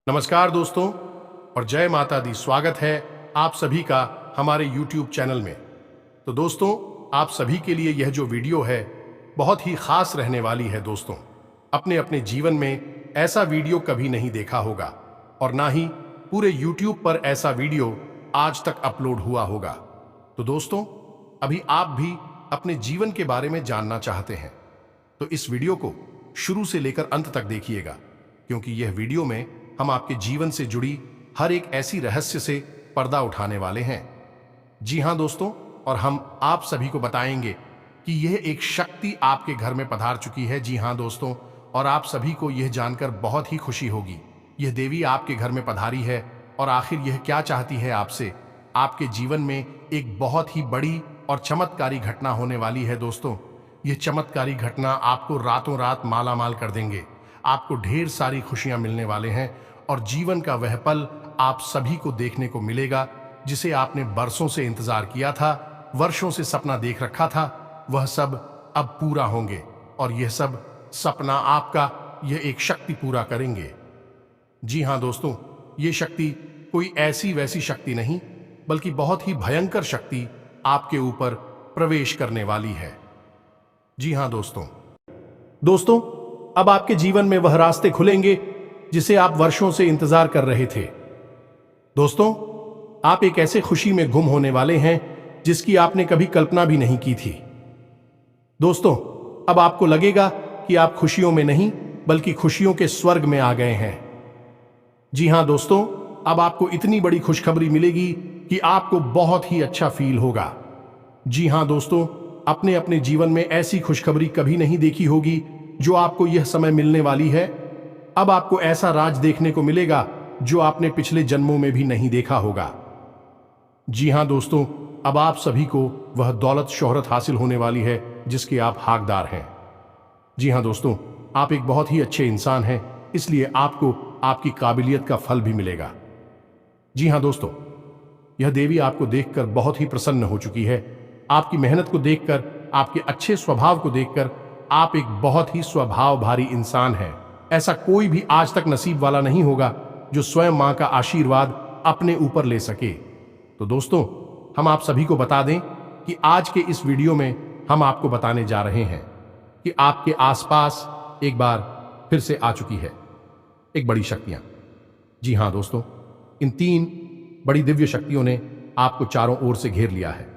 नमस्कार दोस्तों और जय माता दी। स्वागत है आप सभी का हमारे YouTube चैनल में। तो दोस्तों, आप सभी के लिए यह जो वीडियो है बहुत ही खास रहने वाली है। दोस्तों, अपने अपने जीवन में ऐसा वीडियो कभी नहीं देखा होगा और ना ही पूरे YouTube पर ऐसा वीडियो आज तक अपलोड हुआ होगा। तो दोस्तों, अभी आप भी अपने जीवन के बारे में जानना चाहते हैं तो इस वीडियो को शुरू से लेकर अंत तक देखिएगा, क्योंकि यह वीडियो में हम आपके जीवन से जुड़ी हर एक ऐसी रहस्य से पर्दा उठाने वाले हैं। जी हां दोस्तों, और हम आप सभी को बताएंगे कि यह एक शक्ति आपके घर में पधार चुकी है। जी हां दोस्तों, और आप सभी को यह जानकर बहुत ही खुशी होगी, यह देवी आपके घर में पधारी है और आखिर यह क्या चाहती है आपसे। आपके जीवन में एक बहुत ही बड़ी और चमत्कारी घटना होने वाली है। दोस्तों, यह चमत्कारी घटना आपको रातों रात मालामाल कर देंगे। आपको ढेर सारी खुशियां मिलने वाले हैं और जीवन का वह पल आप सभी को देखने को मिलेगा जिसे आपने बरसों से इंतजार किया था, वर्षों से सपना देख रखा था। वह सब अब पूरा होंगे और यह सब सपना आपका यह एक शक्ति पूरा करेंगे। जी हां दोस्तों, ये शक्ति कोई ऐसी वैसी शक्ति नहीं, बल्कि बहुत ही भयंकर शक्ति आपके ऊपर प्रवेश करने वाली है। जी हां दोस्तों, अब आपके जीवन में वह रास्ते खुलेंगे जिसे आप वर्षों से इंतजार कर रहे थे। दोस्तों, आप एक ऐसे खुशी में गुम होने वाले हैं जिसकी आपने कभी कल्पना भी नहीं की थी। दोस्तों, अब आपको लगेगा कि आप खुशियों में नहीं बल्कि खुशियों के स्वर्ग में आ गए हैं। जी हां दोस्तों, अब आपको इतनी बड़ी खुशखबरी मिलेगी कि आपको बहुत ही अच्छा फील होगा। जी हां दोस्तों, अपने अपने जीवन में ऐसी खुशखबरी कभी नहीं देखी होगी जो आपको यह समय मिलने वाली है। अब आपको ऐसा राज देखने को मिलेगा जो आपने पिछले जन्मों में भी नहीं देखा होगा। जी हां दोस्तों, अब आप सभी को वह दौलत शोहरत हासिल होने वाली है जिसके आप हकदार हैं। जी हां दोस्तों, आप एक बहुत ही अच्छे इंसान हैं, इसलिए आपको आपकी काबिलियत का फल भी मिलेगा। जी हां दोस्तों, यह देवी आपको देखकर बहुत ही प्रसन्न हो चुकी है। आपकी मेहनत को देखकर, आपके अच्छे स्वभाव को देखकर आप एक बहुत ही स्वभाव भारी इंसान हैं। ऐसा कोई भी आज तक नसीब वाला नहीं होगा जो स्वयं मां का आशीर्वाद अपने ऊपर ले सके। तो दोस्तों, हम आप सभी को बता दें कि आज के इस वीडियो में हम आपको बताने जा रहे हैं कि आपके आसपास एक बार फिर से आ चुकी है एक बड़ी शक्तियां। जी हां दोस्तों, इन 3 बड़ी दिव्य शक्तियों ने आपको चारों ओर से घेर लिया है।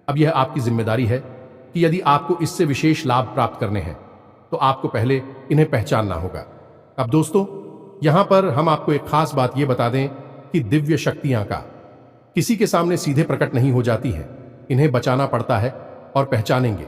अब यह आपकी जिम्मेदारी है कि यदि आपको इससे विशेष लाभ प्राप्त करने हैं तो आपको पहले इन्हें पहचानना होगा। अब दोस्तों, यहां पर हम आपको एक खास बात यह बता दें कि दिव्य शक्तियां का किसी के सामने सीधे प्रकट नहीं हो जाती है। इन्हें बचाना पड़ता है। और पहचानेंगे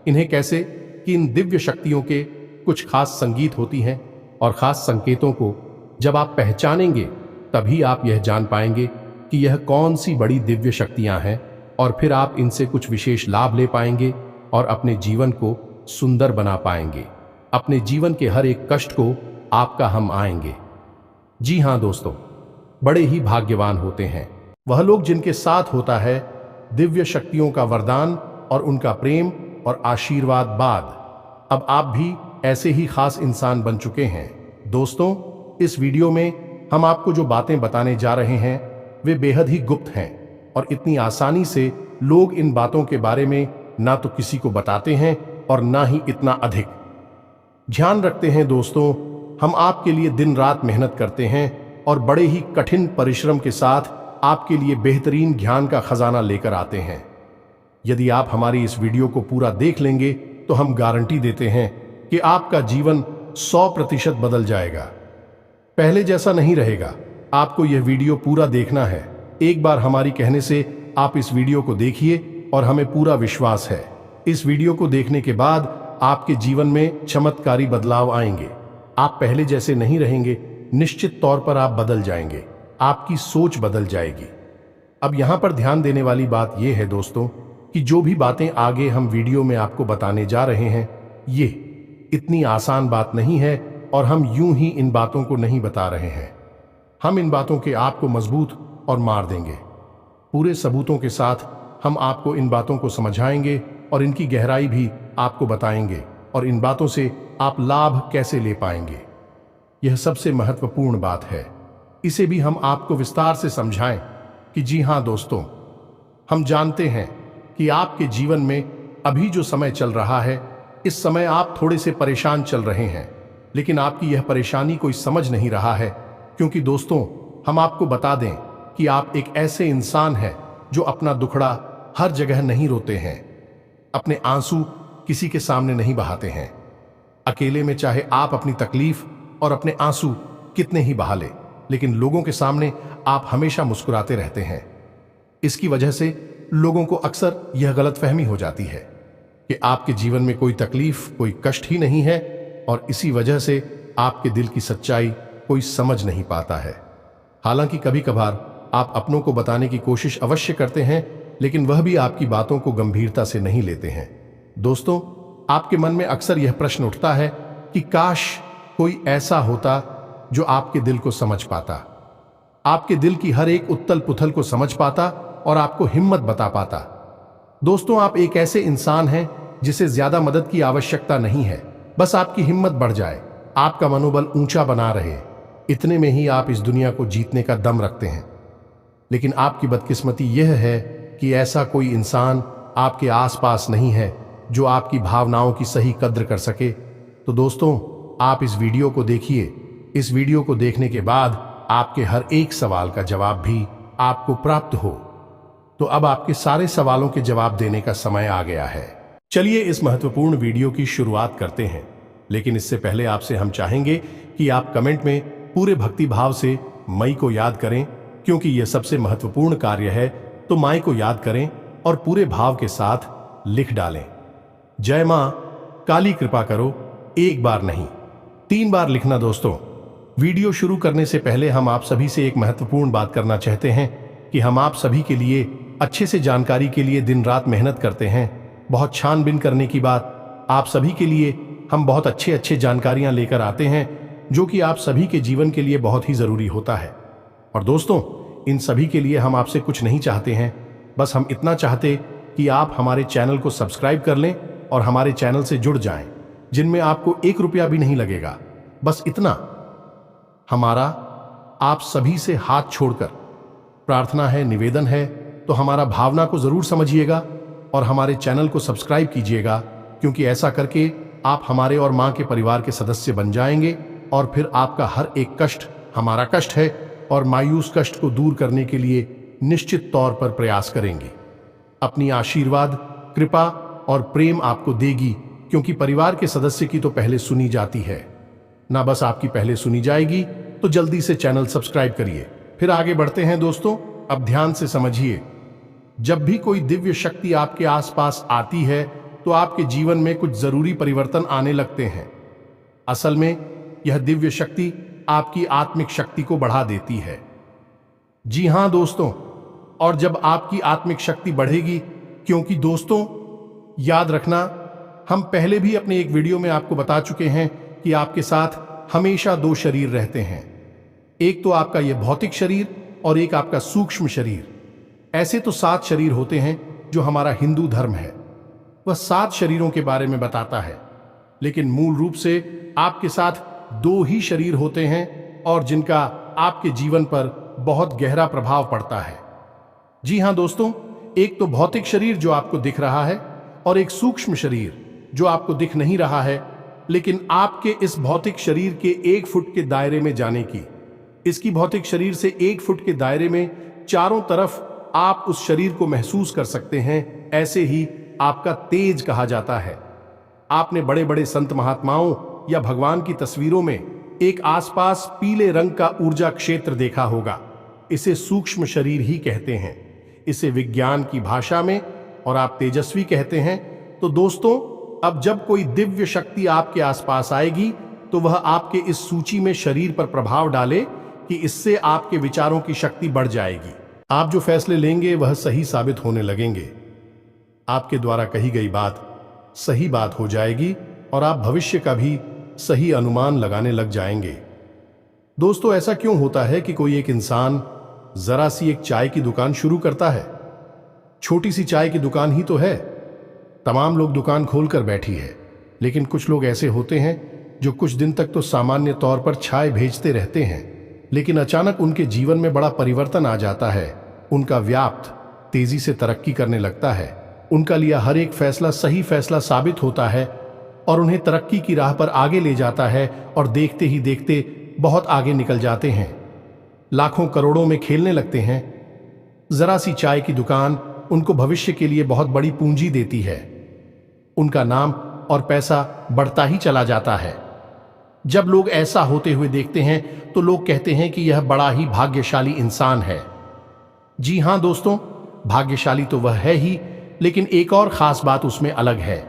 इन्हें कैसे कि इन दिव्य शक्तियों के कुछ खास संगीत होती हैं और खास संकेतों को जब आप पहचानेंगे तभी आप यह जान पाएंगे कि यह कौन सी बड़ी दिव्य शक्तियां हैं, और फिर आप इनसे कुछ विशेष लाभ ले पाएंगे और अपने जीवन को सुंदर बना पाएंगे। अपने जीवन के हर एक कष्ट को आपका हम आएंगे। जी हां दोस्तों, बड़े ही भाग्यवान होते हैं वह लोग जिनके साथ होता है दिव्य शक्तियों का वरदान और उनका प्रेम और आशीर्वाद बाद। अब आप भी ऐसे ही खास इंसान बन चुके हैं। दोस्तों, इस वीडियो में हम आपको जो बातें बताने जा रहे हैं वे बेहद ही गुप्त हैं और इतनी आसानी से लोग इन बातों के बारे में ना तो किसी को बताते हैं और ना ही इतना अधिक ध्यान रखते हैं। दोस्तों, हम आपके लिए दिन रात मेहनत करते हैं और बड़े ही कठिन परिश्रम के साथ आपके लिए बेहतरीन ज्ञान का खजाना लेकर आते हैं। यदि आप हमारी इस वीडियो को पूरा देख लेंगे तो हम गारंटी देते हैं कि आपका जीवन 100% बदल जाएगा, पहले जैसा नहीं रहेगा। आपको यह वीडियो पूरा देखना है। एक बार हमारी कहने से आप इस वीडियो को देखिए और हमें पूरा विश्वास है इस वीडियो को देखने के बाद आपके जीवन में चमत्कारी बदलाव आएंगे। आप पहले जैसे नहीं रहेंगे, निश्चित तौर पर आप बदल जाएंगे, आपकी सोच बदल जाएगी। अब यहां पर ध्यान देने वाली बात यह है दोस्तों कि जो भी बातें आगे हम वीडियो में आपको बताने जा रहे हैं ये इतनी आसान बात नहीं है और हम यूं ही इन बातों को नहीं बता रहे हैं। हम इन बातों के आपको मजबूत और मार देंगे। पूरे सबूतों के साथ हम आपको इन बातों को समझाएंगे और इनकी गहराई भी आपको बताएंगे और इन बातों से आप लाभ कैसे ले पाएंगे। यह सबसे महत्वपूर्ण बात है। इसे भी हम आपको विस्तार से समझाएं कि जी हां दोस्तों, हम जानते हैं कि आपके जीवन में अभी जो समय चल रहा है, इस समय आप थोड़े से परेशान चल रहे हैं, लेकिन आपकी यह परेशानी कोई समझ नहीं रहा है। क्योंकि दोस्तों, हम आपको बता दें कि आप एक ऐसे इंसान हैं जो अपना दुखड़ा हर जगह नहीं रोते हैं, अपने आंसू किसी के सामने नहीं बहाते हैं। अकेले में चाहे आप अपनी तकलीफ और अपने आंसू कितने ही बहा ले, लेकिन लोगों के सामने आप हमेशा मुस्कुराते रहते हैं। इसकी वजह से लोगों को अक्सर यह गलतफहमी हो जाती है कि आपके जीवन में कोई तकलीफ, कोई कष्ट ही नहीं है, और इसी वजह से आपके दिल की सच्चाई कोई समझ नहीं पाता है। हालांकि कभी कभार आप अपनों को बताने की कोशिश अवश्य करते हैं, लेकिन वह भी आपकी बातों को गंभीरता से नहीं लेते हैं। दोस्तों, आपके मन में अक्सर यह प्रश्न उठता है कि काश कोई ऐसा होता जो आपके दिल को समझ पाता, आपके दिल की हर एक उथल पुथल को समझ पाता और आपको हिम्मत बता पाता। दोस्तों, आप एक ऐसे इंसान हैं जिसे ज्यादा मदद की आवश्यकता नहीं है, बस आपकी हिम्मत बढ़ जाए, आपका मनोबल ऊंचा बना रहे, इतने में ही आप इस दुनिया को जीतने का दम रखते हैं। लेकिन आपकी बदकिस्मती यह है कि ऐसा कोई इंसान आपके आसपास नहीं है जो आपकी भावनाओं की सही कद्र कर सके। तो दोस्तों, आप इस वीडियो को देखिए। इस वीडियो को देखने के बाद आपके हर एक सवाल का जवाब भी आपको प्राप्त हो। तो अब आपके सारे सवालों के जवाब देने का समय आ गया है। चलिए इस महत्वपूर्ण वीडियो की शुरुआत करते हैं, लेकिन इससे पहले आपसे हम चाहेंगे कि आप कमेंट में पूरे भक्ति भाव से मई को याद करें, क्योंकि यह सबसे महत्वपूर्ण कार्य है। तो माई को याद करें और पूरे भाव के साथ लिख डालें, जय मां काली कृपा करो। एक बार नहीं, 3 बार लिखना। दोस्तों, वीडियो शुरू करने से पहले हम आप सभी से एक महत्वपूर्ण बात करना चाहते हैं कि हम आप सभी के लिए अच्छे से जानकारी के लिए दिन रात मेहनत करते हैं। बहुत छानबीन करने की बात, आप सभी के लिए हम बहुत अच्छे जानकारियां लेकर आते हैं जो कि आप सभी के जीवन के लिए बहुत ही जरूरी होता है। और दोस्तों, इन सभी के लिए हम आपसे कुछ नहीं चाहते हैं, बस हम इतना चाहते कि आप हमारे चैनल को सब्सक्राइब कर लें और हमारे चैनल से जुड़ जाएं, जिनमें आपको 1 रुपया भी नहीं लगेगा। बस इतना हमारा आप सभी से हाथ छोड़कर प्रार्थना है, निवेदन है। तो हमारा भावना को जरूर समझिएगा और हमारे चैनल को सब्सक्राइब कीजिएगा, क्योंकि ऐसा करके आप हमारे और मां के परिवार के सदस्य बन जाएंगे और फिर आपका हर एक कष्ट हमारा कष्ट है और मायूस कष्ट को दूर करने के लिए निश्चित तौर पर प्रयास करेंगे। अपनी आशीर्वाद, कृपा और प्रेम आपको देगी, क्योंकि परिवार के सदस्य की तो पहले सुनी जाती है ना, बस आपकी पहले सुनी जाएगी। तो जल्दी से चैनल सब्सक्राइब करिए। फिर आगे बढ़ते हैं। दोस्तों, अब ध्यान से समझिए, जब भी कोई दिव्य शक्ति आपके आसपास आती है तो आपके जीवन में कुछ जरूरी परिवर्तन आने लगते हैं। असल में यह दिव्य शक्ति आपकी आत्मिक शक्ति को बढ़ा देती है। जी हां दोस्तों, और जब आपकी आत्मिक शक्ति बढ़ेगी, क्योंकि दोस्तों याद रखना, हम पहले भी अपने एक वीडियो में आपको बता चुके हैं कि आपके साथ हमेशा 2 शरीर रहते हैं। एक तो आपका यह भौतिक शरीर और एक आपका सूक्ष्म शरीर। ऐसे तो 7 शरीर होते हैं जो हमारा हिंदू धर्म है, वह 7 शरीरों के बारे में बताता है। लेकिन मूल रूप से आपके साथ 2 ही शरीर होते हैं और जिनका आपके जीवन पर बहुत गहरा प्रभाव पड़ता है। जी हां दोस्तों, एक तो भौतिक शरीर जो आपको दिख रहा है और एक सूक्ष्म शरीर जो आपको दिख नहीं रहा है, लेकिन आपके इस भौतिक शरीर के 1 फुट के दायरे में जाने की, इसकी भौतिक शरीर से 1 फुट के दायरे में चारों तरफ आप उस शरीर को महसूस कर सकते हैं। ऐसे ही आपका तेज कहा जाता है। आपने बड़े बड़े संत महात्माओं या भगवान की तस्वीरों में एक आसपास पीले रंग का ऊर्जा क्षेत्र देखा होगा। इसे सूक्ष्म शरीर ही कहते हैं, इसे विज्ञान की भाषा में, और आप तेजस्वी कहते हैं। तो दोस्तों, अब जब कोई दिव्य शक्ति आपके आसपास आएगी तो वह आपके इस सूची में शरीर पर प्रभाव डाले कि इससे आपके विचारों की शक्ति बढ़ जाएगी। आप जो फैसले लेंगे वह सही साबित होने लगेंगे। आपके द्वारा कही गई बात सही बात हो जाएगी और आप भविष्य का भी सही अनुमान लगाने लग जाएंगे। दोस्तों, ऐसा क्यों होता है कि कोई एक इंसान जरा सी एक चाय की दुकान शुरू करता है? छोटी सी चाय की दुकान ही तो है, तमाम लोग दुकान खोलकर बैठी है। लेकिन कुछ लोग ऐसे होते हैं जो कुछ दिन तक तो सामान्य तौर पर चाय भेजते रहते हैं, लेकिन अचानक उनके जीवन में बड़ा परिवर्तन आ जाता है। उनका व्याप्त तेजी से तरक्की करने लगता है। उनका लिया हर एक फैसला सही फैसला साबित होता है और उन्हें तरक्की की राह पर आगे ले जाता है और देखते ही देखते बहुत आगे निकल जाते हैं। लाखों करोड़ों में खेलने लगते हैं। जरा सी चाय की दुकान उनको भविष्य के लिए बहुत बड़ी पूंजी देती है। उनका नाम और पैसा बढ़ता ही चला जाता है। जब लोग ऐसा होते हुए देखते हैं तो लोग कहते हैं कि यह बड़ा ही भाग्यशाली इंसान है। जी हां दोस्तों, भाग्यशाली तो वह है ही, लेकिन एक और खास बात उसमें अलग है।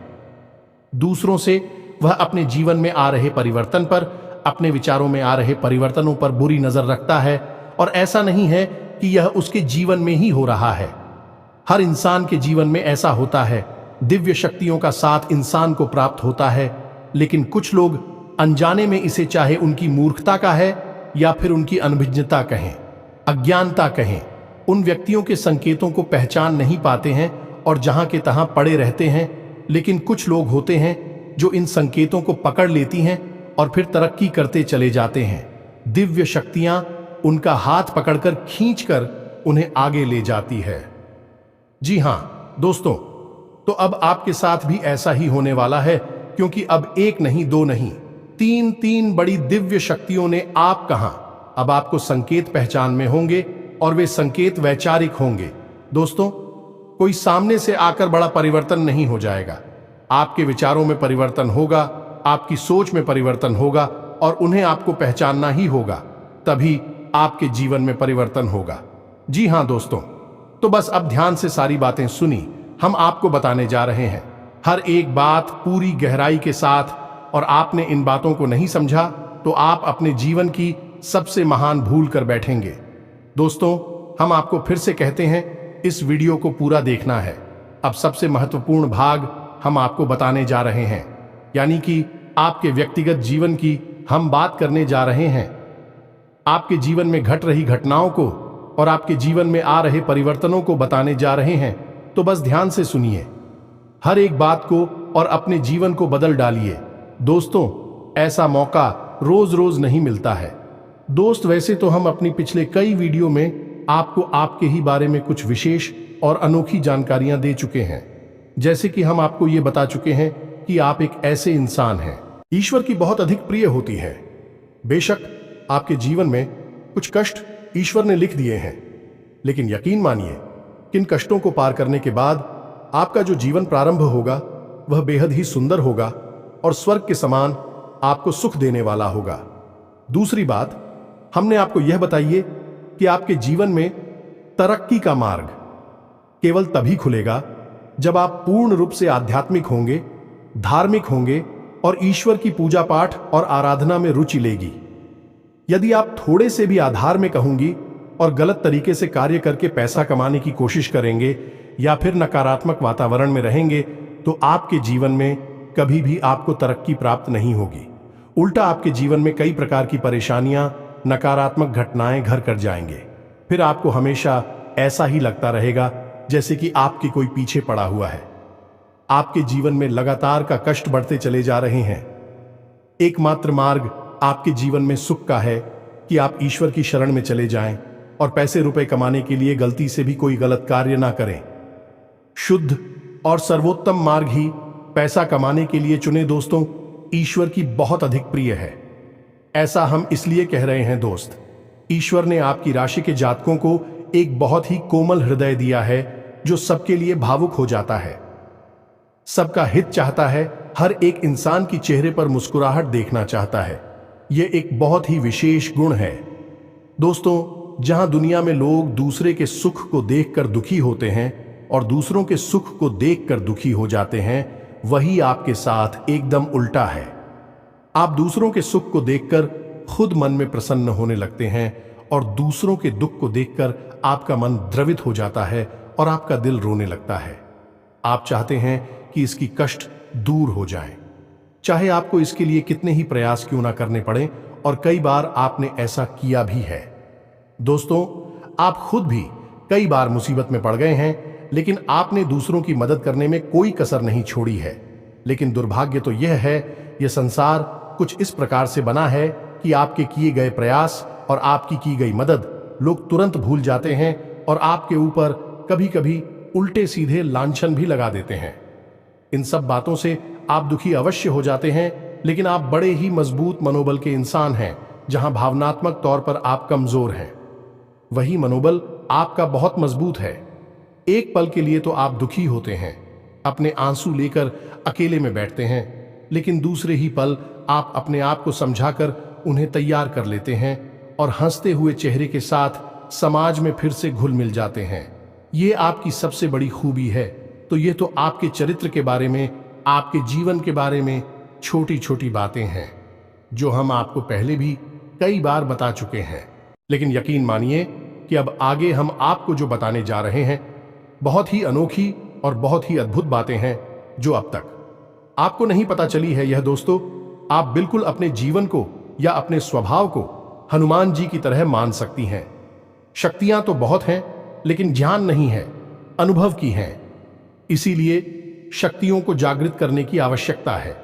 दूसरों से वह अपने जीवन में आ रहे परिवर्तन पर, अपने विचारों में आ रहे परिवर्तनों पर बुरी नजर रखता है। और ऐसा नहीं है कि यह उसके जीवन में ही हो रहा है। हर इंसान के जीवन में ऐसा होता है। दिव्य शक्तियों का साथ इंसान को प्राप्त होता है, लेकिन कुछ लोग अनजाने में इसे, चाहे उनकी मूर्खता का है या फिर उनकी अनभिज्ञता कहें, अज्ञानता कहें, उन व्यक्तियों के संकेतों को पहचान नहीं पाते हैं और जहां के तहां पड़े रहते हैं। लेकिन कुछ लोग होते हैं जो इन संकेतों को पकड़ लेती हैं और फिर तरक्की करते चले जाते हैं। दिव्य शक्तियां उनका हाथ पकड़कर खींचकर उन्हें आगे ले जाती है। जी हां दोस्तों, तो अब आपके साथ भी ऐसा ही होने वाला है, क्योंकि अब एक नहीं, दो नहीं, तीन बड़ी दिव्य शक्तियों ने अब आपको संकेत पहचान में होंगे और वे संकेत वैचारिक होंगे। दोस्तों, कोई सामने से आकर बड़ा परिवर्तन नहीं हो जाएगा। आपके विचारों में परिवर्तन होगा, आपकी सोच में परिवर्तन होगा और उन्हें आपको पहचानना ही होगा, तभी आपके जीवन में परिवर्तन होगा। जी हां दोस्तों, तो बस अब ध्यान से सारी बातें सुनी। हम आपको बताने जा रहे हैं हर एक बात पूरी गहराई के साथ, और आपने इन बातों को नहीं समझा तो आप अपने जीवन की सबसे महान भूल कर बैठेंगे। दोस्तों, हम आपको फिर से कहते हैं, इस वीडियो को पूरा देखना है। अब सबसे महत्वपूर्ण भाग हम आपको बताने जा रहे हैं, यानी कि आपके व्यक्तिगत जीवन की हम बात करने जा रहे हैं। आपके जीवन में घट रही घटनाओं को और आपके जीवन में आ रहे परिवर्तनों को बताने जा रहे हैं। तो बस ध्यान से सुनिए हर एक बात को और अपने जीवन को बदल डालिए। दोस्तों, ऐसा मौका रोज रोज नहीं मिलता है। दोस्त, वैसे तो हम अपनी पिछले कई वीडियो में आपको आपके ही बारे में कुछ विशेष और अनोखी जानकारियां दे चुके हैं। जैसे कि हम आपको ये बता चुके हैं कि आप एक ऐसे इंसान हैं ईश्वर की बहुत अधिक प्रिय होती है। बेशक आपके जीवन में कुछ कष्ट ईश्वर ने लिख दिए हैं, लेकिन यकीन मानिए, किन कष्टों को पार करने के बाद आपका जो जीवन प्रारंभ होगा वह बेहद ही सुंदर होगा और स्वर्ग के समान आपको सुख देने वाला होगा। दूसरी बात, हमने आपको यह बताइए कि आपके जीवन में तरक्की का मार्ग केवल तभी खुलेगा जब आप पूर्ण रूप से आध्यात्मिक होंगे, धार्मिक होंगे और ईश्वर की पूजा पाठ और आराधना में रुचि लेगी। यदि आप थोड़े से भी आधार में कहूंगी और गलत तरीके से कार्य करके पैसा कमाने की कोशिश करेंगे या फिर नकारात्मक वातावरण में रहेंगे, तो आपके जीवन में कभी भी आपको तरक्की प्राप्त नहीं होगी। उल्टा आपके जीवन में कई प्रकार की परेशानियां, नकारात्मक घटनाएं घर कर जाएंगे। फिर आपको हमेशा ऐसा ही लगता रहेगा जैसे कि आपके कोई पीछे पड़ा हुआ है। आपके जीवन में लगातार का कष्ट बढ़ते चले जा रहे हैं। एकमात्र मार्ग आपके जीवन में सुख का है कि आप ईश्वर की शरण में चले जाएं और पैसे रुपए कमाने के लिए गलती से भी कोई गलत कार्य ना करें। शुद्ध और सर्वोत्तम मार्ग ही पैसा कमाने के लिए चुने। दोस्तों, ईश्वर की बहुत अधिक प्रिय है। ऐसा हम इसलिए कह रहे हैं दोस्त, ईश्वर ने आपकी राशि के जातकों को एक बहुत ही कोमल हृदय दिया है जो सबके लिए भावुक हो जाता है, सबका हित चाहता है, हर एक इंसान की चेहरे पर मुस्कुराहट देखना चाहता है। यह एक बहुत ही विशेष गुण है। दोस्तों, जहां दुनिया में लोग दूसरे के सुख को देखकर दुखी होते हैं और दूसरों के सुख को देखकर दुखी हो जाते हैं, वही आपके साथ एकदम उल्टा है। आप दूसरों के सुख को देखकर खुद मन में प्रसन्न होने लगते हैं और दूसरों के दुख को देखकर आपका मन द्रवित हो जाता है और आपका दिल रोने लगता है। आप चाहते हैं कि इसकी कष्ट दूर हो जाए, चाहे आपको इसके लिए कितने ही प्रयास क्यों ना करने पड़े, और कई बार आपने ऐसा किया भी है। दोस्तों, आप खुद भी कई बार मुसीबत में पड़ गए हैं, लेकिन आपने दूसरों की मदद करने में कोई कसर नहीं छोड़ी है। लेकिन दुर्भाग्य तो यह है, यह संसार कुछ इस प्रकार से बना है कि कि आपके किए गए प्रयास और आपकी की गई मदद लोग तुरंत भूल जाते हैं और आपके ऊपर कभी कभी उल्टे सीधे लांछन भी लगा देते हैं। इन सब बातों से आप दुखी अवश्य हो जाते हैं, लेकिन आप बड़े ही मजबूत मनोबल के इंसान हैं। जहां भावनात्मक तौर पर आप कमजोर हैं, वही मनोबल आपका बहुत मजबूत है। एक पल के लिए तो आप दुखी होते हैं, अपने आंसू लेकर अकेले में बैठते हैं, लेकिन दूसरे ही पल आप अपने आप को समझाकर उन्हें तैयार कर लेते हैं और हंसते हुए चेहरे के साथ समाज में फिर से घुल मिल जाते हैं। ये आपकी सबसे बड़ी खूबी है। तो ये तो आपके चरित्र के बारे में, आपके जीवन के बारे में छोटी छोटी बातें हैं जो हम आपको पहले भी कई बार बता चुके हैं। लेकिन यकीन मानिए कि अब आगे हम आपको जो बताने जा रहे हैं बहुत ही अनोखी और बहुत ही अद्भुत बातें हैं जो अब तक आपको नहीं पता चली है। यह दोस्तों, आप बिल्कुल अपने जीवन को या अपने स्वभाव को हनुमान जी की तरह मान सकती हैं। शक्तियां तो बहुत हैं, लेकिन ज्ञान नहीं है, अनुभव की हैं। इसीलिए शक्तियों को जागृत करने की आवश्यकता है।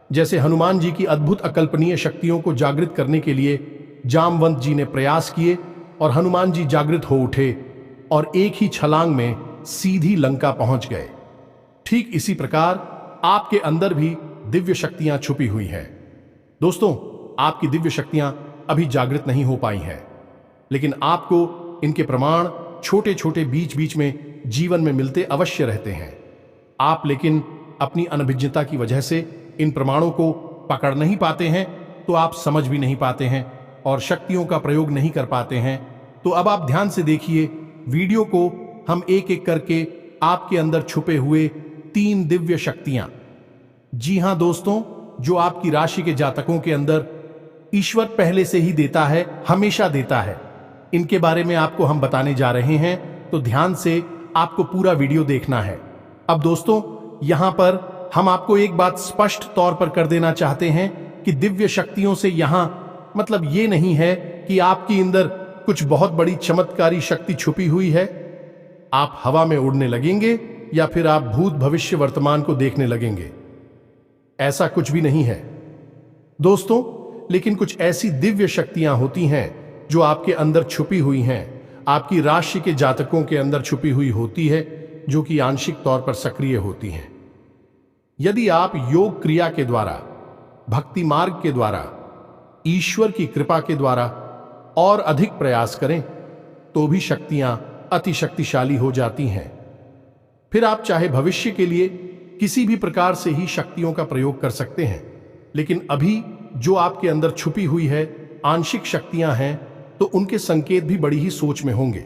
जैसे हनुमान जी की अद्भुत अकल्पनीय शक्तियों को जागृत करने के लिए जामवंत जी ने प्रयास किए और हनुमान जी जागृत हो उठे और एक ही छलांग में सीधी लंका पहुंच गए। ठीक इसी प्रकार आपके अंदर भी दिव्य शक्तियां छुपी हुई हैं। दोस्तों, आपकी दिव्य शक्तियां अभी जागृत नहीं हो पाई हैं, लेकिन आपको इनके प्रमाण छोटे छोटे बीच बीच में जीवन में मिलते अवश्य रहते हैं। आप लेकिन अपनी अनभिज्ञता की वजह से इन प्रमाणों को पकड़ नहीं पाते हैं, तो आप समझ भी नहीं पाते हैं और शक्तियों का प्रयोग नहीं कर पाते हैं। तो अब आप ध्यान से देखिए वीडियो को, हम एक एक करके आपके अंदर छुपे हुए 3 दिव्य शक्तियां, जी हां दोस्तों, जो आपकी राशि के जातकों के अंदर ईश्वर पहले से ही देता है, हमेशा देता है, इनके बारे में आपको हम बताने जा रहे हैं। तो ध्यान से आपको पूरा वीडियो देखना है। अब दोस्तों, यहां पर हम आपको एक बात स्पष्ट तौर पर कर देना चाहते हैं कि दिव्य शक्तियों से यहां मतलब ये नहीं है कि आपके अंदर कुछ बहुत बड़ी चमत्कारी शक्ति छुपी हुई है। आप हवा में उड़ने लगेंगे या फिर आप भूत भविष्य वर्तमान को देखने लगेंगे, ऐसा कुछ भी नहीं है दोस्तों। लेकिन कुछ ऐसी दिव्य शक्तियां होती हैं जो आपके अंदर छुपी हुई हैं, आपकी राशि के जातकों के अंदर छुपी हुई होती है, जो कि आंशिक तौर पर सक्रिय होती हैं। यदि आप योग क्रिया के द्वारा, भक्ति मार्ग के द्वारा, ईश्वर की कृपा के द्वारा और अधिक प्रयास करें तो भी शक्तियां अति शक्तिशाली हो जाती हैं। फिर आप चाहे भविष्य के लिए किसी भी प्रकार से ही शक्तियों का प्रयोग कर सकते हैं, लेकिन अभी जो आपके अंदर छुपी हुई है आंशिक शक्तियां हैं, तो उनके संकेत भी बड़ी ही सोच में होंगे,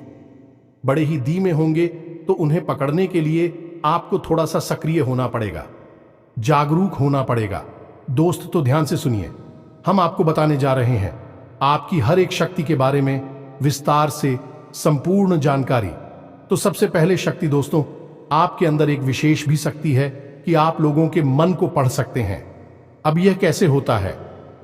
बड़े ही धीमे होंगे। तो उन्हें पकड़ने के लिए आपको थोड़ा सा सक्रिय होना पड़ेगा, जागरूक होना पड़ेगा। दोस्त, तो ध्यान से सुनिए, हम आपको बताने जा रहे हैं आपकी हर एक शक्ति के बारे में विस्तार से संपूर्ण जानकारी। तो सबसे पहले शक्ति दोस्तों, आपके अंदर एक विशेष भी शक्ति है कि आप लोगों के मन को पढ़ सकते हैं। अब यह कैसे होता है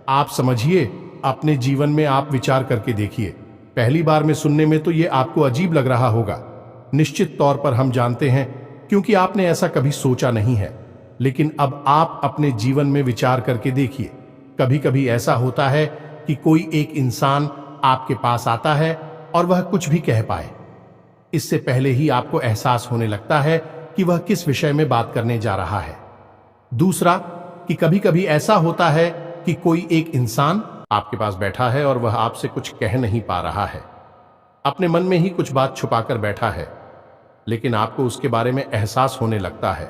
आप समझिए, अपने जीवन में आप विचार करके देखिए। पहली बार में सुनने में तो यह आपको अजीब लग रहा होगा, निश्चित तौर पर हम जानते हैं, क्योंकि आपने ऐसा कभी सोचा नहीं है। लेकिन अब आप अपने जीवन में विचार करके देखिए। कभी कभी ऐसा होता है कि कोई एक इंसान आपके पास आता है और वह कुछ भी कह पाए, इससे पहले ही आपको एहसास होने लगता है कि वह किस विषय में बात करने जा रहा है। दूसरा, कि कभी कभी ऐसा होता है कि कोई एक इंसान आपके पास बैठा है और वह आपसे कुछ कह नहीं पा रहा है, अपने मन में ही कुछ बात छुपाकर बैठा है, लेकिन आपको उसके बारे में एहसास होने लगता है।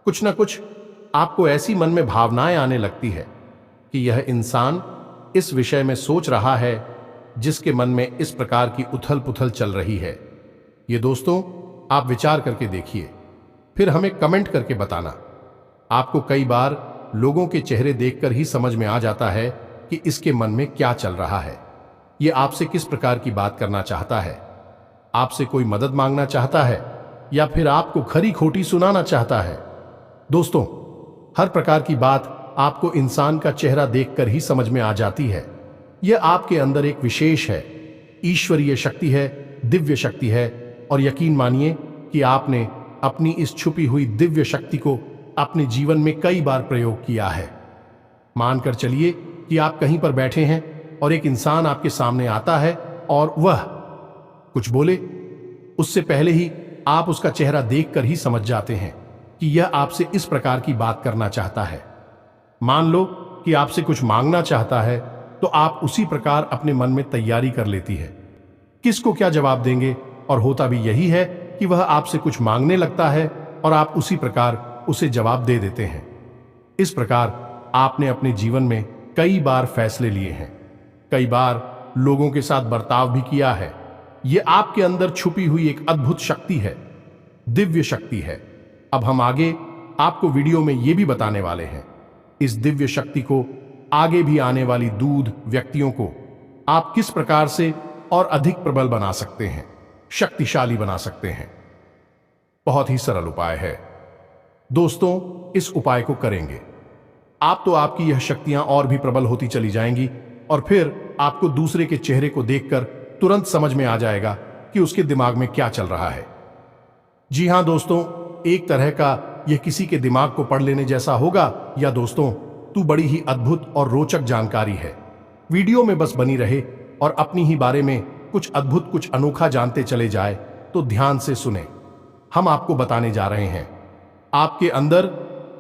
कुछ ना कुछ आपको ऐसी मन में भावनाएं आने लगती है कि यह इंसान इस विषय में सोच रहा है जिसके मन में इस प्रकार की उथल पुथल चल रही है। ये दोस्तों, आप विचार करके देखिए, फिर हमें कमेंट करके बताना। आपको कई बार लोगों के चेहरे देखकर ही समझ में आ जाता है कि इसके मन में क्या चल रहा है, ये आपसे किस प्रकार की बात करना चाहता है, आपसे कोई मदद मांगना चाहता है या फिर आपको खरी खोटी सुनाना चाहता है। दोस्तों, हर प्रकार की बात आपको इंसान का चेहरा देखकर ही समझ में आ जाती है। यह आपके अंदर एक विशेष है, ईश्वरीय शक्ति है, दिव्य शक्ति है। और यकीन मानिए कि आपने अपनी इस छुपी हुई दिव्य शक्ति को अपने जीवन में कई बार प्रयोग किया है। मानकर चलिए कि आप कहीं पर बैठे हैं और एक इंसान आपके सामने आता है और वह कुछ बोले, उससे पहले ही आप उसका चेहरा देखकर ही समझ जाते हैं कि यह आपसे इस प्रकार की बात करना चाहता है। मान लो कि आपसे कुछ मांगना चाहता है, तो आप उसी प्रकार अपने मन में तैयारी कर लेती है किसको क्या जवाब देंगे, और होता भी यही है कि वह आपसे कुछ मांगने लगता है और आप उसी प्रकार उसे जवाब दे देते हैं। इस प्रकार आपने अपने जीवन में कई बार फैसले लिए हैं, कई बार लोगों के साथ बर्ताव भी किया है। यह आपके अंदर छुपी हुई एक अद्भुत शक्ति है, दिव्य शक्ति है। अब हम आगे आपको वीडियो में यह भी बताने वाले हैं, इस दिव्य शक्ति को आगे भी आने वाली दूध व्यक्तियों को आप किस प्रकार से और अधिक प्रबल बना सकते हैं, शक्तिशाली बना सकते हैं। बहुत ही सरल उपाय है दोस्तों, इस उपाय को करेंगे आप तो आपकी यह शक्तियां और भी प्रबल होती चली जाएंगी और फिर आपको दूसरे के चेहरे को देखकर तुरंत समझ में आ जाएगा कि उसके दिमाग में क्या चल रहा है। जी हां दोस्तों, एक तरह का यह किसी के दिमाग को पढ़ लेने जैसा होगा। या दोस्तों, तू बड़ी ही अद्भुत और रोचक जानकारी है, वीडियो में बस बनी रहे और अपनी ही बारे में कुछ अद्भुत कुछ अनोखा जानते चले जाए तो ध्यान से सुने। हम आपको बताने जा रहे हैं आपके अंदर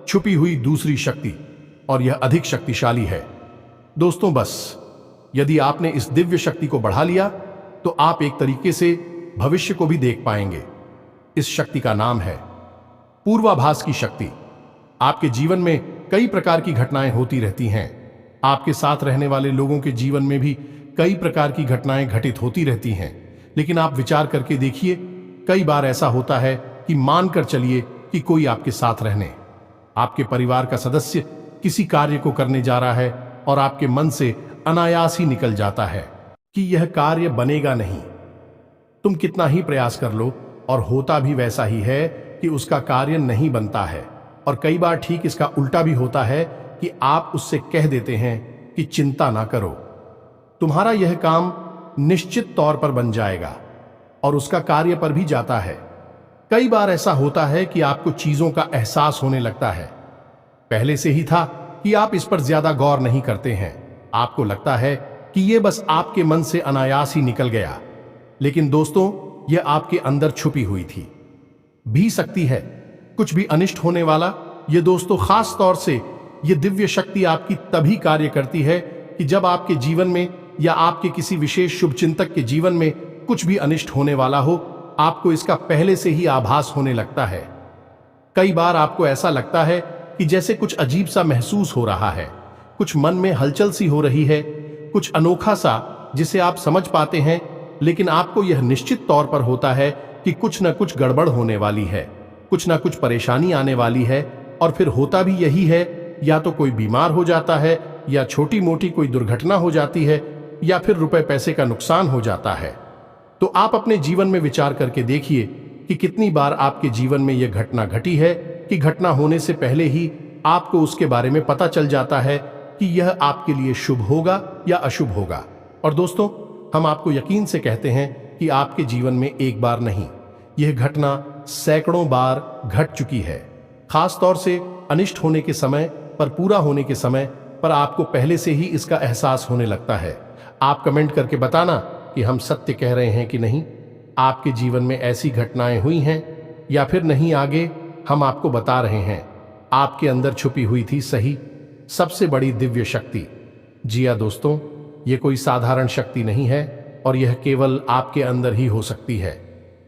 छुपी हुई दूसरी शक्ति, और यह अधिक शक्तिशाली है। दोस्तों, बस यदि आपने इस दिव्य शक्ति को बढ़ा लिया तो आप एक तरीके से भविष्य को भी देख पाएंगे। इस शक्ति का नाम है पूर्वाभास की शक्ति। आपके जीवन में कई प्रकार की घटनाएं होती रहती हैं, आपके साथ रहने वाले लोगों के जीवन में भी कई प्रकार की घटनाएं घटित होती रहती हैं, लेकिन आप विचार करके देखिए, कई बार ऐसा होता है कि मानकर चलिए कि कोई आपके साथ रहने, आपके परिवार का सदस्य किसी कार्य को करने जा रहा है और आपके मन से अनायास ही निकल जाता है कि यह कार्य बनेगा नहीं। तुम कितना ही प्रयास कर लो और होता भी वैसा ही है कि उसका कार्य नहीं बनता है। और कई बार ठीक इसका उल्टा भी होता है कि आप उससे कह देते हैं कि चिंता ना करो, तुम्हारा यह काम निश्चित तौर पर बन जाएगा, और उसका कार्य पर भी जाता है। कई बार ऐसा होता है कि आपको चीजों का एहसास होने लगता है, पहले से ही था कि आप इस पर ज्यादा गौर नहीं करते हैं, आपको लगता है कि यह बस आपके मन से अनायास ही निकल गया, लेकिन दोस्तों, यह आपके अंदर छुपी हुई थी भी सकती है कुछ भी अनिष्ट होने वाला। यह दोस्तों, खास तौर से यह दिव्य शक्ति आपकी तभी कार्य करती है कि जब आपके जीवन में या आपके किसी विशेष शुभचिंतक के जीवन में कुछ भी अनिष्ट होने वाला हो, आपको इसका पहले से ही आभास होने लगता है। कई बार आपको ऐसा लगता है कि जैसे कुछ अजीब सा महसूस हो रहा है, कुछ मन में हलचल सी हो रही है, कुछ अनोखा सा जिसे आप समझ पाते हैं, लेकिन आपको यह निश्चित तौर पर होता है कि कुछ न कुछ गड़बड़ होने वाली है, कुछ न कुछ परेशानी आने वाली है। और फिर होता भी यही है, या तो कोई बीमार हो जाता है, या छोटी मोटी कोई दुर्घटना हो जाती है, या फिर रुपए पैसे का नुकसान हो जाता है। तो आप अपने जीवन में विचार करके देखिए कि कितनी बार आपके जीवन में यह घटना घटी है कि घटना होने से पहले ही आपको उसके बारे में पता चल जाता है कि यह आपके लिए शुभ होगा या अशुभ होगा। और दोस्तों, हम आपको यकीन से कहते हैं कि आपके जीवन में एक बार नहीं, यह घटना सैकड़ों बार घट चुकी है। खास तौर से अनिष्ट होने के समय पर, पूरा होने के समय पर आपको पहले से ही इसका एहसास होने लगता है। आप कमेंट करके बताना कि हम सत्य कह रहे हैं कि नहीं, आपके जीवन में ऐसी घटनाएं हुई हैं या फिर नहीं। आगे हम आपको बता रहे हैं आपके अंदर छुपी हुई थी सही सबसे बड़ी दिव्य शक्ति। जी हाँ दोस्तों, यह कोई साधारण शक्ति नहीं है और यह केवल आपके अंदर ही हो सकती है।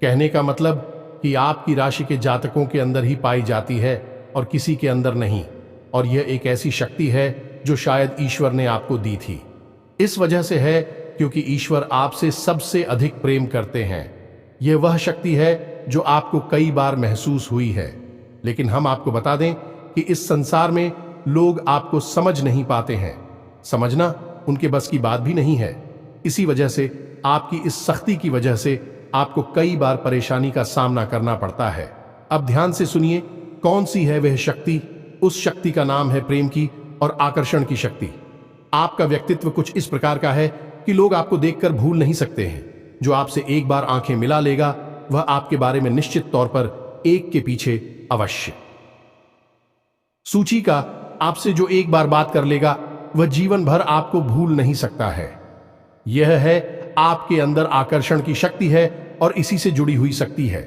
कहने का मतलब कि आपकी राशि के जातकों के अंदर ही पाई जाती है और किसी के अंदर नहीं। और यह एक ऐसी शक्ति है जो शायद ईश्वर ने आपको दी थी। इस वजह से है क्योंकि ईश्वर आपसे सबसे अधिक प्रेम करते हैं। यह वह शक्ति है जो आपको कई बार महसूस हुई है, लेकिन हम आपको बता दें कि इस संसार में लोग आपको समझ नहीं पाते हैं। समझना उनके बस की बात भी नहीं है। इसी वजह से आपकी इस सख्ती की वजह से आपको कई बार परेशानी का सामना करना पड़ता है। अब ध्यान से सुनिए, कौन सी है वह शक्ति। उस शक्ति का नाम है प्रेम की और आकर्षण की शक्ति। आपका व्यक्तित्व कुछ इस प्रकार का है कि लोग आपको देखकर भूल नहीं सकते हैं। जो आपसे एक बार आंखें मिला लेगा, वह आपके बारे में निश्चित तौर पर एक के पीछे अवश्य। सूची का आपसे जो एक बार बात कर लेगा, वह जीवन भर आपको भूल नहीं सकता है। यह है आपके अंदर आकर्षण की शक्ति है और इसी से जुड़ी हुई शक्ति है।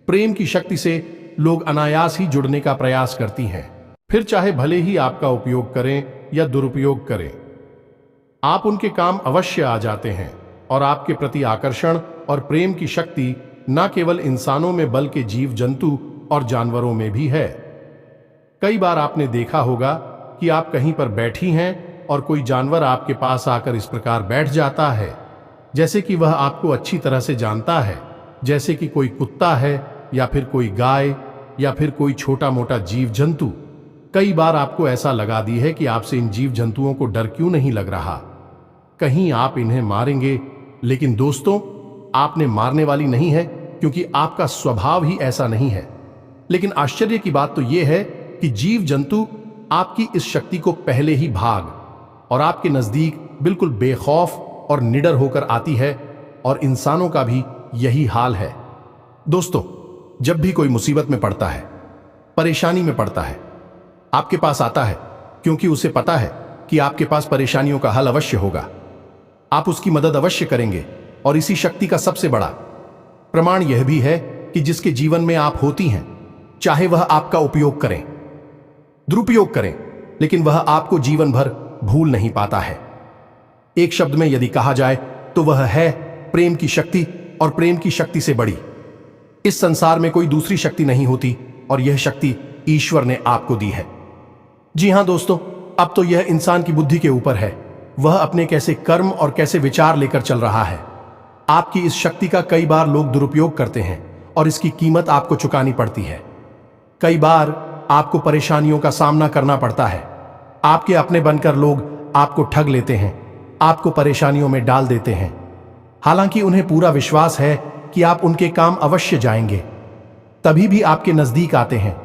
प्रेम की शक्ति से लोग अनायास ही जुड़ने का प्रयास करती हैं, फिर चाहे भले ही आपका उपयोग करें या दुरुपयोग करें। आप उनके काम अवश्य आ जाते हैं और आपके प्रति आकर्षण और प्रेम की शक्ति न केवल इंसानों में बल्कि जीव जंतु और जानवरों में भी है। कई बार आपने देखा होगा कि आप कहीं पर बैठी हैं और कोई जानवर आपके पास आकर इस प्रकार बैठ जाता है जैसे कि वह आपको अच्छी तरह से जानता है, जैसे कि कोई कुत्ता है या फिर कोई गाय या फिर कोई छोटा मोटा जीव जंतु। कई बार आपको ऐसा लगा दी है कि आपसे इन जीव जंतुओं को डर क्यों नहीं लग रहा, कहीं आप इन्हें मारेंगे। लेकिन दोस्तों, आपने मारने वाली नहीं है, क्योंकि आपका स्वभाव ही ऐसा नहीं है। लेकिन आश्चर्य की बात तो यह है कि जीव जंतु आपकी इस शक्ति को पहले ही भाग और आपके नजदीक बिल्कुल बेखौफ और निडर होकर आती है, और इंसानों का भी यही हाल है। दोस्तों, जब भी कोई मुसीबत में पड़ता है, परेशानी में पड़ता है, आपके पास आता है, क्योंकि उसे पता है कि आपके पास परेशानियों का हल अवश्य होगा। आप उसकी मदद अवश्य करेंगे। और इसी शक्ति का सबसे बड़ा प्रमाण यह भी है कि जिसके जीवन में आप होती हैं, चाहे वह आपका उपयोग करें, दुरुपयोग करें, लेकिन वह आपको जीवन भर भूल नहीं पाता है। एक शब्द में यदि कहा जाए तो वह है प्रेम की शक्ति, और प्रेम की शक्ति से बड़ी इस संसार में कोई दूसरी शक्ति नहीं होती, और यह शक्ति ईश्वर ने आपको दी है। जी हां दोस्तों, अब तो यह इंसान की बुद्धि के ऊपर है, वह अपने कैसे कर्म और कैसे विचार लेकर चल रहा है। आपकी इस शक्ति का कई बार लोग दुरुपयोग करते हैं और इसकी कीमत आपको चुकानी पड़ती है। कई बार आपको परेशानियों का सामना करना पड़ता है। आपके अपने बनकर लोग आपको ठग लेते हैं, आपको परेशानियों में डाल देते हैं, हालांकि उन्हें पूरा विश्वास है कि आप उनके काम अवश्य जाएंगे, तभी भी आपके नजदीक आते हैं।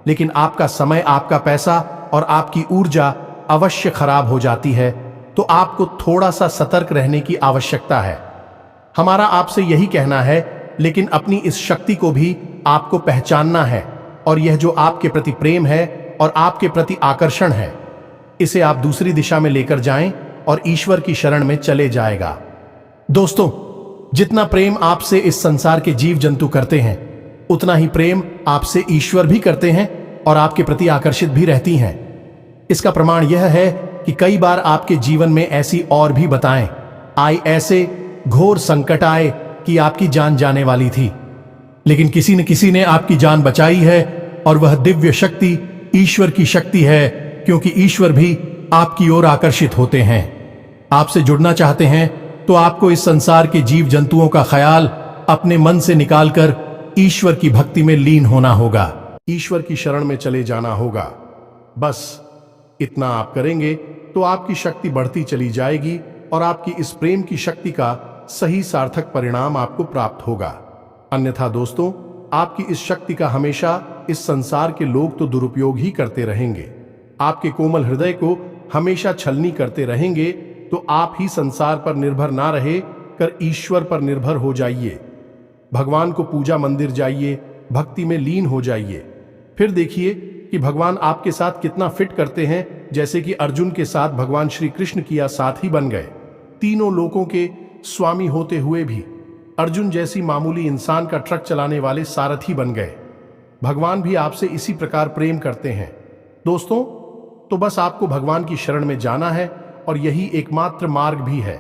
लेकिन आपका समय, आपका पैसा और आपकी ऊर्जा अवश्य खराब हो जाती है। तो आपको थोड़ा सा सतर्क रहने की आवश्यकता है। हमारा आपसे यही कहना है, लेकिन अपनी इस शक्ति को भी आपको पहचानना है, और यह जो आपके प्रति प्रेम है और आपके प्रति आकर्षण है, इसे आप दूसरी दिशा में लेकर जाएं और ईश्वर की शरण में चले जाएगा। दोस्तों, जितना प्रेम आपसे इस संसार के जीव जंतु करते हैं, उतना ही प्रेम आपसे ईश्वर भी करते हैं और आपके प्रति आकर्षित भी रहती हैं। इसका प्रमाण यह है कि कई बार आपके जीवन में ऐसी और भी बताएं आई, ऐसे घोर संकट आए कि आपकी जान जाने वाली थी, लेकिन किसी न किसी ने आपकी जान बचाई है, और वह दिव्य शक्ति ईश्वर की शक्ति है, क्योंकि ईश्वर भी आपकी ओर आकर्षित होते हैं। आपसे जुड़ना चाहते हैं तो आपको इस संसार के जीव जंतुओं का ख्याल अपने मन से निकालकर ईश्वर की भक्ति में लीन होना होगा, ईश्वर की शरण में चले जाना होगा। बस इतना आप करेंगे तो आपकी शक्ति बढ़ती चली जाएगी, और आपकी इस प्रेम की शक्ति का सही सार्थक परिणाम आपको प्राप्त होगा। अन्यथा दोस्तों, आपकी इस शक्ति का हमेशा इस संसार के लोग तो दुरुपयोग ही करते रहेंगे, आपके कोमल हृदय को हमेशा छलनी करते रहेंगे। तो आप ही संसार पर निर्भर ना रहे कर ईश्वर पर निर्भर हो जाइए। भगवान को पूजा मंदिर जाइए, भक्ति में लीन हो जाइए। फिर देखिए कि भगवान आपके साथ कितना फिट करते हैं, जैसे कि अर्जुन के साथ भगवान श्री कृष्ण किया साथी बन गए। तीनों लोकों के स्वामी होते हुए भी अर्जुन जैसी मामूली इंसान का ट्रक चलाने वाले सारथी बन गए। भगवान भी आपसे इसी प्रकार प्रेम करते हैं। दोस्तों, तो बस आपको भगवान की शरण में जाना है, और यही एकमात्र मार्ग भी है।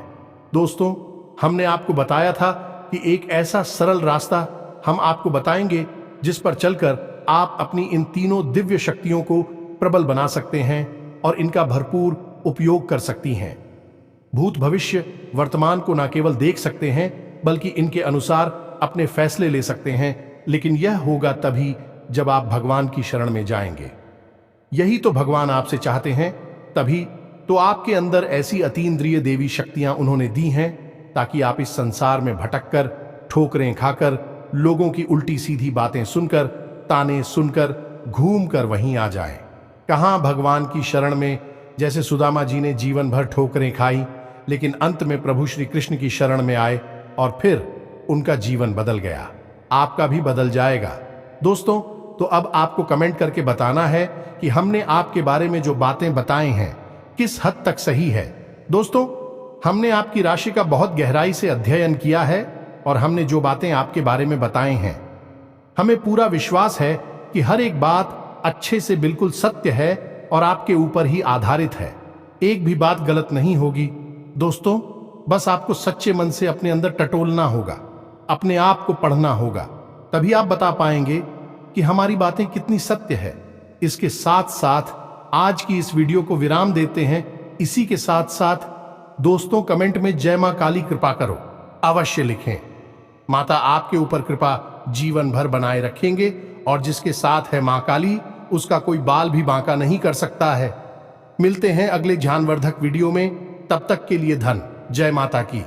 दोस्तों, हमने आपको बताया था कि एक ऐसा सरल रास्ता हम आपको बताएंगे जिस पर चलकर आप अपनी इन तीनों दिव्य शक्तियों को प्रबल बना सकते हैं और इनका भरपूर उपयोग कर सकती हैं। भूत, भविष्य, वर्तमान को न केवल देख सकते हैं बल्कि इनके अनुसार अपने फैसले ले सकते हैं, लेकिन यह होगा तभी जब आप भगवान की शरण में जाएंगे। यही तो भगवान आपसे चाहते हैं। तभी तो आपके अंदर ऐसी अतीन्द्रिय देवी शक्तियां उन्होंने दी हैं, ताकि आप इस संसार में भटककर, ठोकरें खाकर, लोगों की उल्टी सीधी बातें सुनकर, ताने सुनकर, घूम कर वहीं आ जाएं। कहां भगवान की शरण में, जैसे सुदामा जी ने जीवन भर ठोकरें खाई, लेकिन अंत में प्रभु श्री कृष्ण की शरण में आए और फिर उनका जीवन बदल गया। आपका भी बदल जाएगा। दोस्तों, तो अब आपको कमेंट करके बताना है कि हमने आपके बारे में जो बातें बताए हैं किस हद तक सही है। दोस्तों, हमने आपकी राशि का बहुत गहराई से अध्ययन किया है और हमने जो बातें आपके बारे में बताए हैं, हमें पूरा विश्वास है कि हर एक बात अच्छे से बिल्कुल सत्य है और आपके ऊपर ही आधारित है। एक भी बात गलत नहीं होगी। दोस्तों, बस आपको सच्चे मन से अपने अंदर टटोलना होगा, अपने आप को पढ़ना होगा, तभी आप बता पाएंगे कि हमारी बातें कितनी सत्य है। इसके साथ साथ आज की इस वीडियो को विराम देते हैं। इसी के साथ साथ दोस्तों, कमेंट में जय मां काली कृपा करो अवश्य लिखें। माता आपके ऊपर कृपा जीवन भर बनाए रखेंगे और जिसके साथ है मां काली, उसका कोई बाल भी बांका नहीं कर सकता है। मिलते हैं अगले ज्ञानवर्धक वीडियो में, तब तक के लिए धन जय माता की।